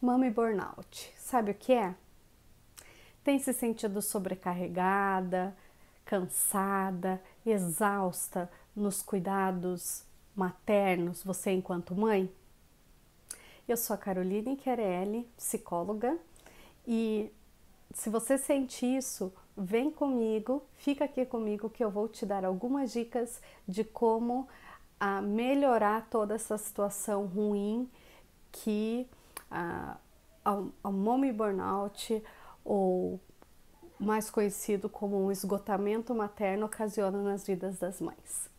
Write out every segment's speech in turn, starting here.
Mami burnout, sabe o que é? Tem se sentido sobrecarregada, cansada, exausta nos cuidados maternos, você enquanto mãe? Eu sou a Caroline Querelli, psicóloga, e se você sente isso, vem comigo, fica aqui comigo que eu vou te dar algumas dicas de como melhorar toda essa situação ruim que a mommy burnout, ou mais conhecido como um esgotamento materno, ocasiona nas vidas das mães.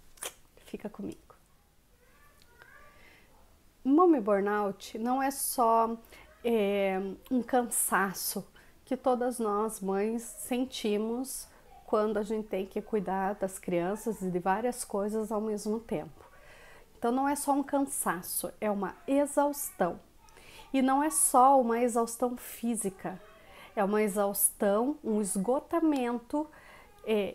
Fica comigo. Mommy burnout não é só um cansaço que todas nós mães sentimos quando a gente tem que cuidar das crianças e de várias coisas ao mesmo tempo. Então não é só um cansaço, é uma exaustão. E não é só uma exaustão física, é uma exaustão, um esgotamento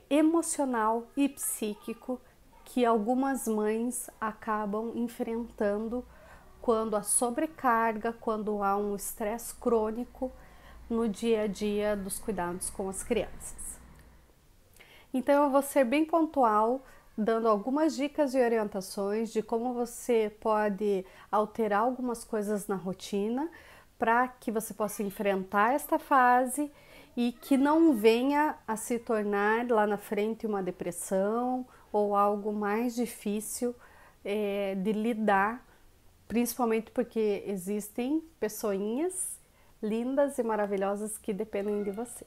emocional e psíquico que algumas mães acabam enfrentando quando há sobrecarga, quando há um estresse crônico no dia a dia dos cuidados com as crianças. Então eu vou ser bem pontual, dando algumas dicas e orientações de como você pode alterar algumas coisas na rotina para que você possa enfrentar esta fase e que não venha a se tornar lá na frente uma depressão ou algo mais difícil de lidar, principalmente porque existem pessoinhas lindas e maravilhosas que dependem de você.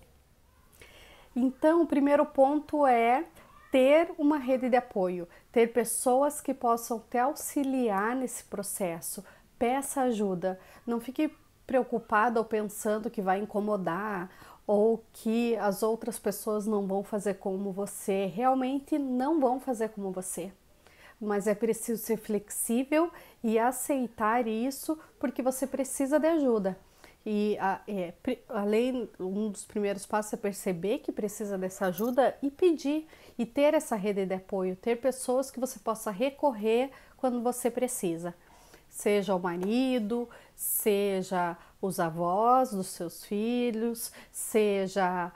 Então, o primeiro ponto é ter uma rede de apoio, ter pessoas que possam te auxiliar nesse processo. Peça ajuda, não fique preocupada ou pensando que vai incomodar ou que as outras pessoas não vão fazer como você. Realmente não vão fazer como você. Mas é preciso ser flexível e aceitar isso porque você precisa de ajuda. E além, um dos primeiros passos é perceber que precisa dessa ajuda e pedir, e ter essa rede de apoio, ter pessoas que você possa recorrer quando você precisa. Seja o marido, seja os avós dos seus filhos, seja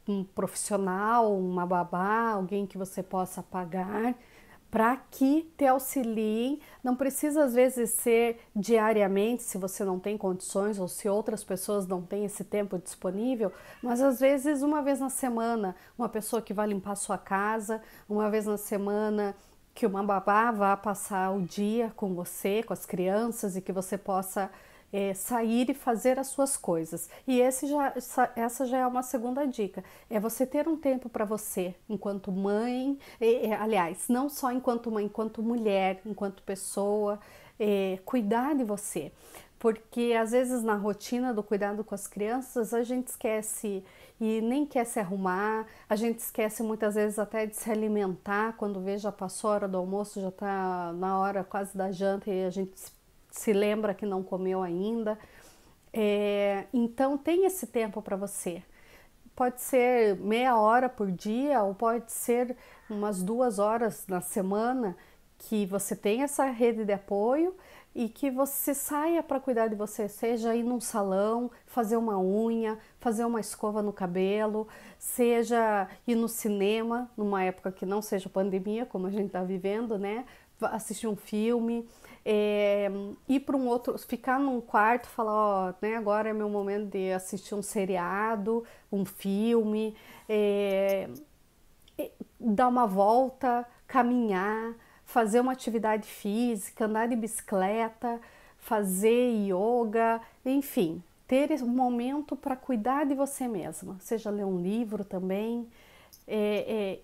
um profissional, uma babá, alguém que você possa pagar para que te auxiliem. Não precisa às vezes ser diariamente, se você não tem condições ou se outras pessoas não têm esse tempo disponível, mas às vezes uma vez na semana, uma pessoa que vai limpar sua casa, uma vez na semana que uma babá vá passar o dia com você, com as crianças, e que você possa sair e fazer as suas coisas. E essa já é uma segunda dica, é você ter um tempo para você, enquanto mãe, aliás, não só enquanto mãe, enquanto mulher, enquanto pessoa, cuidar de você. Porque às vezes na rotina do cuidado com as crianças a gente esquece e nem quer se arrumar, a gente esquece muitas vezes até de se alimentar, quando vê já passou a hora do almoço, já está na hora quase da janta e a gente se lembra que não comeu ainda. Então tem esse tempo para você. Pode ser meia hora por dia ou pode ser umas 2 horas na semana que você tem essa rede de apoio e que você saia para cuidar de você, seja ir num salão, fazer uma unha, fazer uma escova no cabelo, seja ir no cinema, numa época que não seja pandemia, como a gente está vivendo, né? Assistir um filme, ir para um outro, ficar num quarto, falar, ó, né, agora é meu momento de assistir um seriado, um filme, dar uma volta, caminhar, fazer uma atividade física, andar de bicicleta, fazer yoga, enfim, ter um momento para cuidar de você mesma, seja ler um livro também.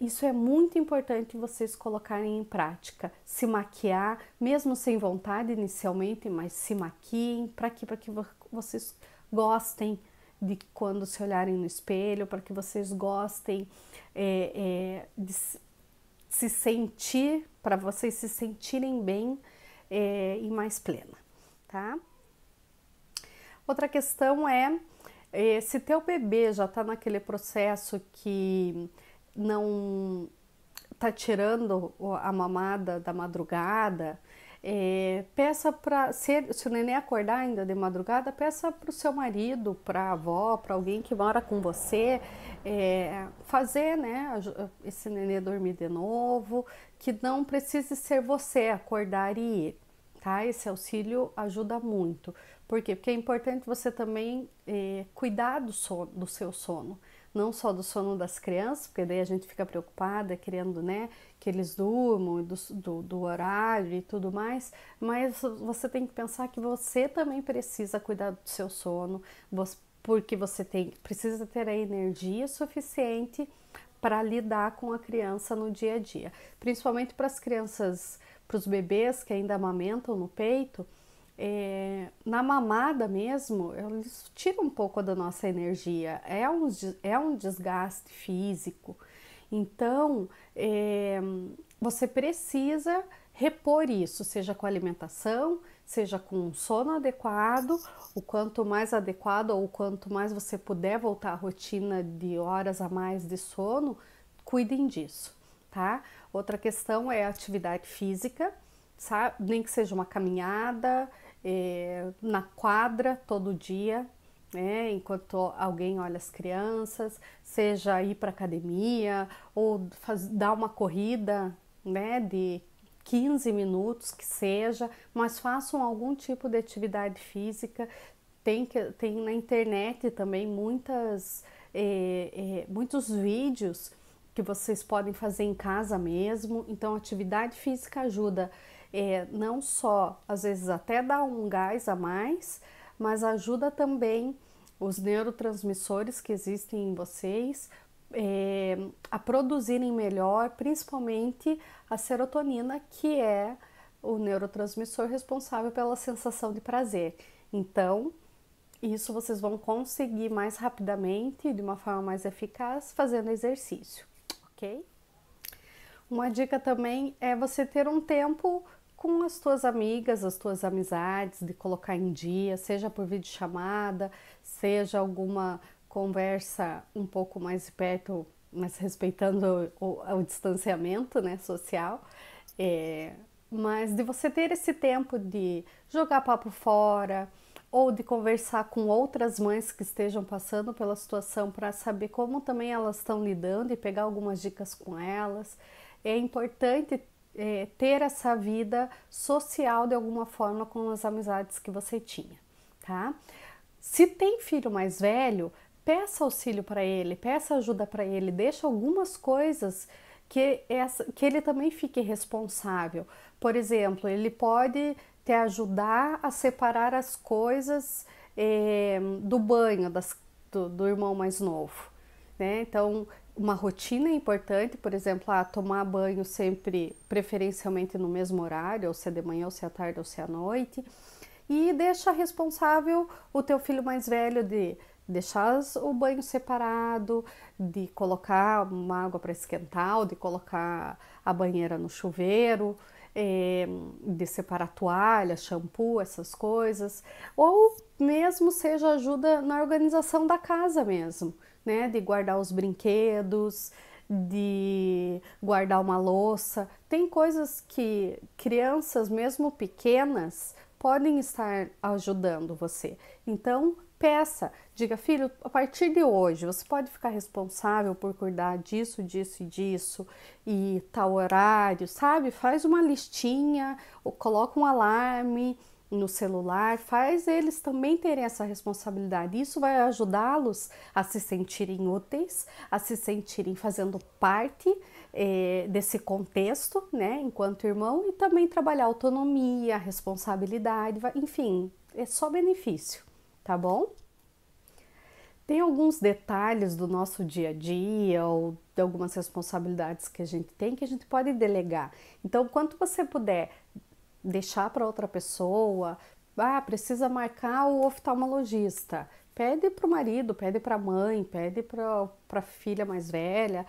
Isso é muito importante vocês colocarem em prática. Se maquiar, mesmo sem vontade inicialmente, mas se maquiem, para que vocês gostem de quando se olharem no espelho, para que vocês gostem de se sentir, para vocês se sentirem bem e mais plena, tá? Outra questão se teu bebê já está naquele processo que não tá tirando a mamada da madrugada, Peça para, se o neném acordar ainda de madrugada, peça para o seu marido, para a avó, para alguém que mora com você, fazer, né, esse neném dormir de novo, que não precise ser você acordar e ir, tá? Esse auxílio ajuda muito. Por quê? Porque é importante você também cuidar do sono, do seu sono. Não só do sono das crianças, porque daí a gente fica preocupada, querendo, né, que eles durmam, do horário e tudo mais, mas você tem que pensar que você também precisa cuidar do seu sono, porque você precisa ter a energia suficiente para lidar com a criança no dia a dia. Principalmente para as crianças, para os bebês que ainda amamentam no peito, na mamada mesmo, eles tiram um pouco da nossa energia, é um desgaste físico. Então, você precisa repor isso, seja com alimentação, seja com um sono adequado, o quanto mais adequado ou quanto mais você puder voltar à rotina de horas a mais de sono, cuidem disso, tá? Outra questão é a atividade física, sabe? Nem que seja uma caminhada, na quadra todo dia, né? Enquanto alguém olha as crianças, seja ir para academia ou dar uma corrida, né, de 15 minutos que seja, mas façam algum tipo de atividade física. Tem na internet também muitos vídeos que vocês podem fazer em casa mesmo. Então, atividade física ajuda não só, às vezes até dá um gás a mais, mas ajuda também os neurotransmissores que existem em vocês a produzirem melhor, principalmente a serotonina, que é o neurotransmissor responsável pela sensação de prazer. Então, isso vocês vão conseguir mais rapidamente, de uma forma mais eficaz, fazendo exercício, ok? Uma dica também é você ter um tempo com as tuas amigas, as tuas amizades, de colocar em dia, seja por videochamada, seja alguma conversa um pouco mais perto, mas respeitando o distanciamento, né, social. Mas de você ter esse tempo de jogar papo fora ou de conversar com outras mães que estejam passando pela situação para saber como também elas estão lidando e pegar algumas dicas com elas. É importante ter essa vida social de alguma forma com as amizades que você tinha, tá? Se tem filho mais velho, peça auxílio para ele, peça ajuda para ele, deixa algumas coisas que ele também fique responsável. Por exemplo, ele pode te ajudar a separar as coisas do banho do irmão mais novo, né? Então, uma rotina é importante, por exemplo, tomar banho sempre, preferencialmente no mesmo horário, ou se é de manhã, ou se é à tarde, ou se é à noite, e deixa responsável o teu filho mais velho de deixar o banho separado, de colocar uma água para esquentar, ou de colocar a banheira no chuveiro, de separar toalha, shampoo, essas coisas, ou mesmo seja ajuda na organização da casa mesmo, né? De guardar os brinquedos, de guardar uma louça. Tem coisas que crianças, mesmo pequenas, podem estar ajudando você. Então, peça, diga, filho, a partir de hoje você pode ficar responsável por cuidar disso, disso e disso, e tal horário, sabe? Faz uma listinha, ou coloca um alarme no celular, faz eles também terem essa responsabilidade. Isso vai ajudá-los a se sentirem úteis, a se sentirem fazendo parte desse contexto, né, enquanto irmão, e também trabalhar autonomia, responsabilidade, enfim, é só benefício, tá bom? Tem alguns detalhes do nosso dia a dia ou de algumas responsabilidades que a gente pode delegar. Então, quanto você puder deixar para outra pessoa, precisa marcar o oftalmologista, pede para o marido, pede para a mãe, pede para a filha mais velha,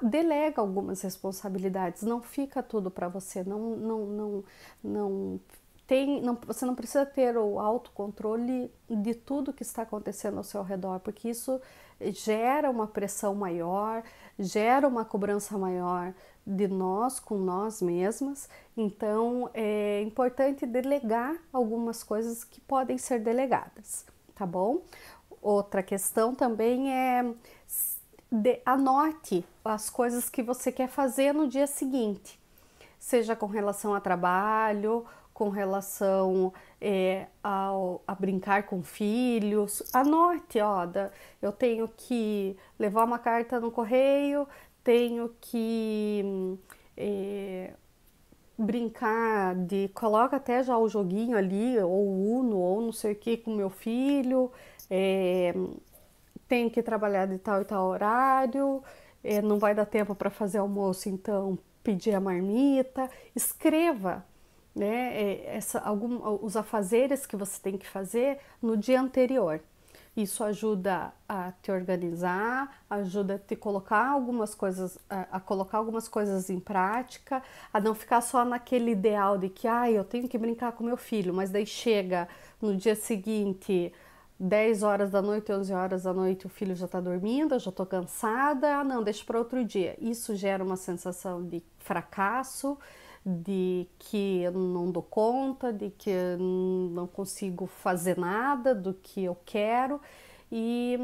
delega algumas responsabilidades, não fica tudo para você, você não precisa ter o autocontrole de tudo que está acontecendo ao seu redor, porque isso gera uma pressão maior, gera uma cobrança maior de nós com nós mesmas, então é importante delegar algumas coisas que podem ser delegadas, tá bom? Outra questão também é anote as coisas que você quer fazer no dia seguinte, seja com relação a trabalho, com relação a brincar com filhos. Anote, ó, eu tenho que levar uma carta no correio, tenho que brincar coloca até já o joguinho ali, ou o Uno, ou não sei o que com meu filho, tenho que trabalhar de tal e tal horário, não vai dar tempo para fazer almoço, então pedir a marmita. Escreva, né, os afazeres que você tem que fazer no dia anterior. Isso ajuda a te organizar, ajuda a te colocar algumas coisas, a colocar algumas coisas em prática, a não ficar só naquele ideal de que eu tenho que brincar com meu filho, mas daí chega no dia seguinte, 10 horas da noite, 11 horas da noite, o filho já está dormindo, eu já estou cansada, não, deixa para outro dia. Isso gera uma sensação de fracasso, de que eu não dou conta, de que eu não consigo fazer nada do que eu quero e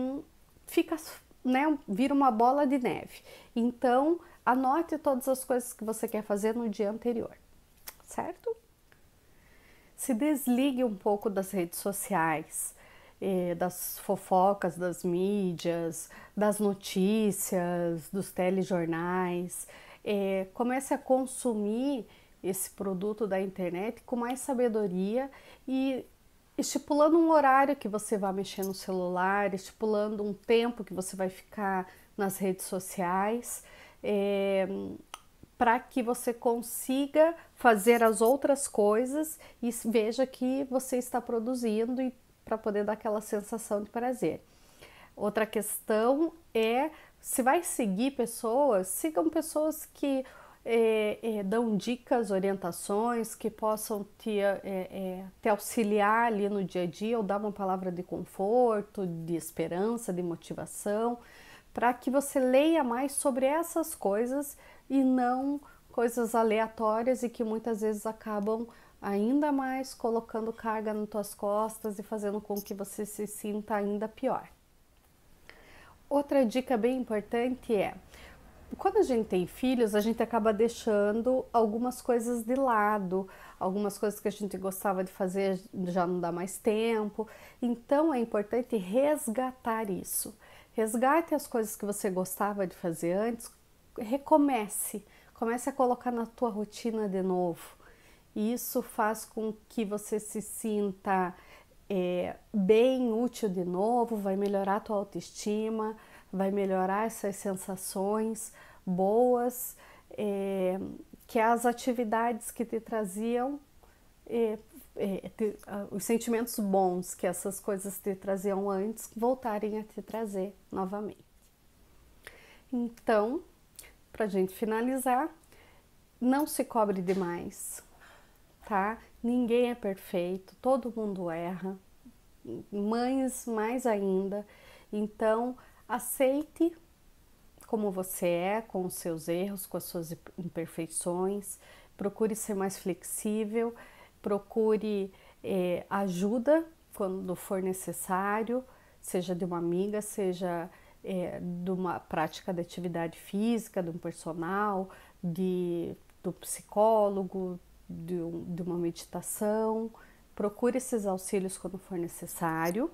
fica, né, vira uma bola de neve. Então, anote todas as coisas que você quer fazer no dia anterior, certo? Se desligue um pouco das redes sociais, das fofocas das mídias, das notícias, dos telejornais. Comece a consumir esse produto da internet com mais sabedoria e estipulando um horário que você vai mexer no celular, estipulando um tempo que você vai ficar nas redes sociais, para que você consiga fazer as outras coisas e veja que você está produzindo e para poder dar aquela sensação de prazer. Outra questão é, se vai seguir pessoas, sigam pessoas que dão dicas, orientações, que possam te auxiliar ali no dia a dia ou dar uma palavra de conforto, de esperança, de motivação, para que você leia mais sobre essas coisas e não coisas aleatórias e que muitas vezes acabam ainda mais colocando carga nas tuas costas e fazendo com que você se sinta ainda pior. Outra dica bem importante é, quando a gente tem filhos, a gente acaba deixando algumas coisas de lado, algumas coisas que a gente gostava de fazer já não dá mais tempo, então é importante resgatar isso. Resgate as coisas que você gostava de fazer antes, comece a colocar na tua rotina de novo. Isso faz com que você se sinta bem útil de novo, vai melhorar a tua autoestima, vai melhorar essas sensações boas, que as atividades que te traziam, os sentimentos bons que essas coisas te traziam antes, voltarem a te trazer novamente. Então, pra gente finalizar, não se cobre demais, tá? Ninguém é perfeito, todo mundo erra, mães mais ainda. Então, aceite como você é, com os seus erros, com as suas imperfeições. Procure ser mais flexível, procure ajuda quando for necessário, seja de uma amiga, seja de uma prática de atividade física, de um personal, do psicólogo, de uma meditação. Procure esses auxílios quando for necessário.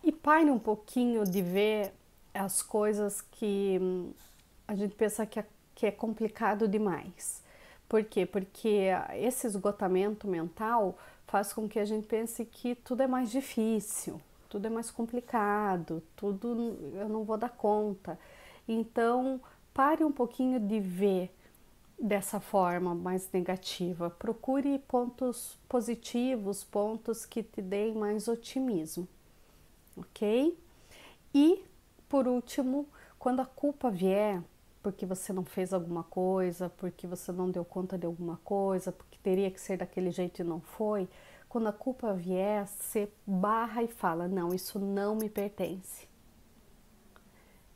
E pare um pouquinho de ver as coisas que a gente pensa que é complicado demais. Por quê? Porque esse esgotamento mental faz com que a gente pense que tudo é mais difícil, tudo é mais complicado, tudo eu não vou dar conta. Então, pare um pouquinho de ver dessa forma mais negativa. Procure pontos positivos, pontos que te deem mais otimismo, ok? E, por último, quando a culpa vier, porque você não fez alguma coisa, porque você não deu conta de alguma coisa, porque teria que ser daquele jeito e não foi, quando a culpa vier, você barra e fala, não, isso não me pertence.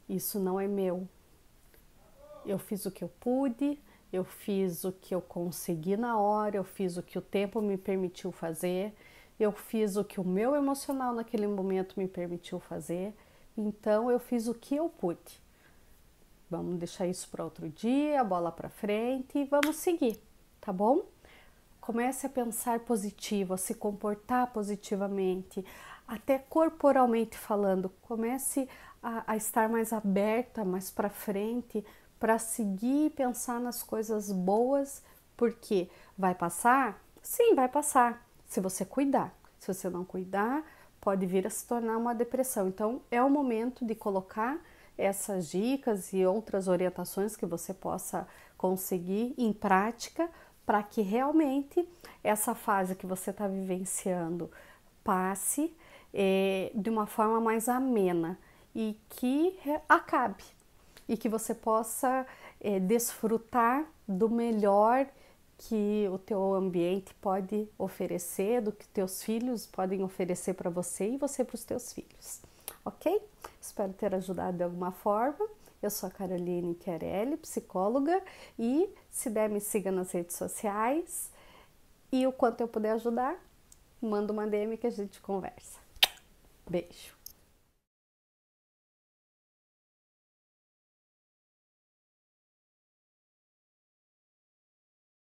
Isso não é meu. eu fiz o que eu pude, eu fiz o que eu consegui na hora, eu fiz o que o tempo me permitiu fazer, eu fiz o que o meu emocional naquele momento me permitiu fazer, então eu fiz o que eu pude. Vamos deixar isso para outro dia, bola para frente e vamos seguir, tá bom? Comece a pensar positivo, a se comportar positivamente, até corporalmente falando. Comece a estar mais aberta, mais para frente, para seguir e pensar nas coisas boas, porque vai passar? Sim, vai passar, se você cuidar. Se você não cuidar, pode vir a se tornar uma depressão. Então, é o momento de colocar essas dicas e outras orientações que você possa conseguir em prática para que realmente essa fase que você está vivenciando passe de uma forma mais amena e que acabe e que você possa desfrutar do melhor que o teu ambiente pode oferecer, do que teus filhos podem oferecer para você e você para os teus filhos, ok? Espero ter ajudado de alguma forma. Eu sou a Caroline Chiarelli, psicóloga, e se der, me siga nas redes sociais e o quanto eu puder ajudar, manda uma DM que a gente conversa. Beijo!